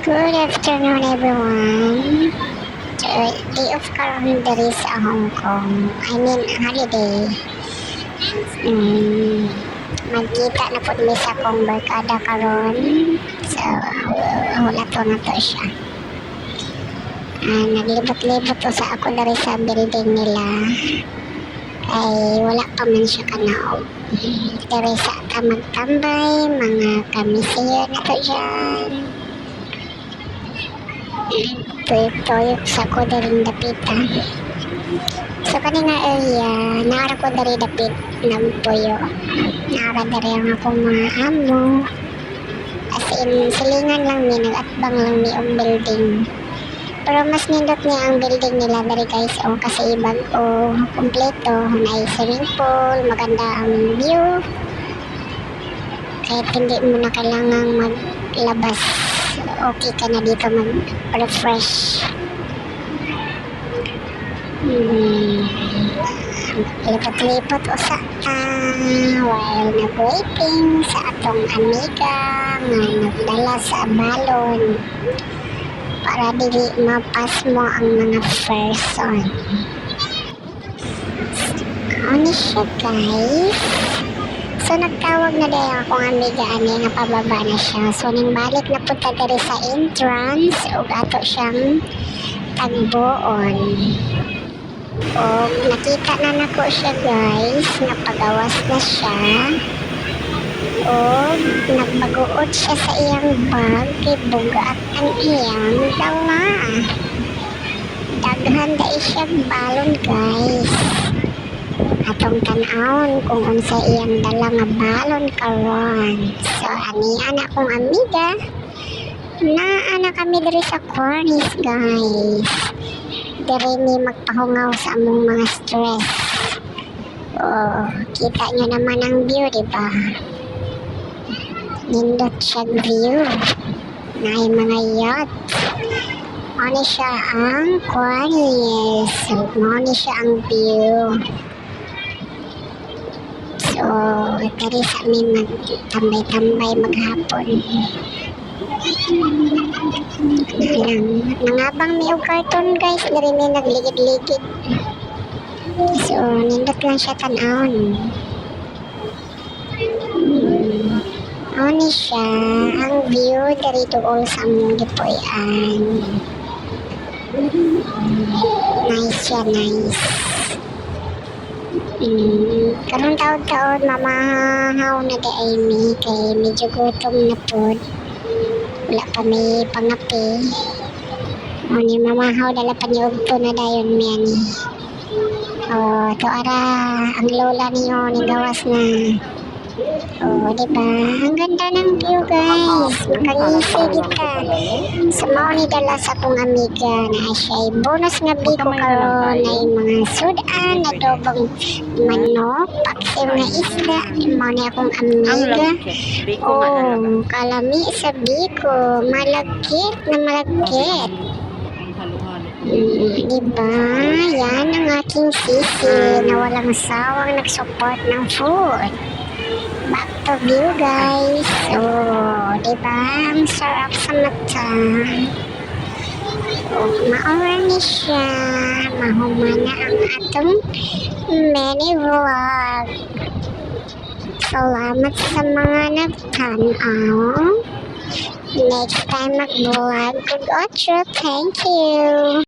Good afternoon, everyone. So, day off karon diri sa Hong Kong. I mean, holiday. Magkita na po mi sa akong barkada karon. So, wala to na to siya. Naglibot-libot to sa ako diri sa building nila. Ay, wala pa man siya kanaog. Diri sa tamag-tambay, mga kamisiyo na to dyan. Tuyok-tuyok sa ko daring dapitan. So kanina area, naara ko dari dapit nagpuyo. Naara dari ang akong mga amo. As in, silingan lang mi, nagatbang lang mi ang building. Pero mas nindot niya ang building nila dari guys. O kasi ibag o kompleto. May swimming pool, maganda ang view. Kahit hindi mo na kailangang maglabas, okay ka na dito mag-refresh. Lipot-lipot usa while nag-waiting sa atong amiga nga nagdala sa balon para dili mapas mo ang mga person. Ano siya guys? So nagtawag na dahil akong amiga ani nga pababa na siya. So ning balik na punta diri sa entrance ug ato siyang tagbuon. O nakita na nako siya guys, napagawas na siya. O nagbaguot siya sa iyang bag kay bugat ang iyang dala. Daghan dai siya balon guys. Atong tan-awon kung unsa iyang dala nga balon karon. So ani ana kong amiga na kami diri sa Cornish guys. Diri ni magpahungaw sa among mga stress. Oh, kita nyo naman ang view, diba? Nindot siya view. May mga yacht. Ano siya ang Cornish. Ano siya ang view. So, diri sa amin magtambay-tambay maghapon. Nangabang mi og cartoon guys, diri mi nagligid-ligid. So, nindot lang siya tan-awon. Ano siya ang view diri dool sa among gipuy-an. Nice siya, nice. Karong taon-taon mamahaw na di ay mi kay medyo gutom na po. Wala pa may pangapi. O ni mamahaw dala pa niyo ugto na dayon mi ani. O to ara ang lola niyo ni gawas na. O diba? Ang ganda ng view guys. Makangisi kita. Sa mao ni dala sa akong amiga na siya bonus nga biko karon ay mga sudan, adobong manok, paksiw nga isda. Mao ni akong amiga. Oh, kalami sa biko. Malagkit na malagkit. Diba? Yan ang aking sisi na walang sawang nag-support ng food. Back to view guys. So, diba? Ang sarap sa mata. So, maorani siya. Mahumana ang atong mini vlog. Salamat sa mga nagtanaw. Next time mag-vlog kung otro. Thank you.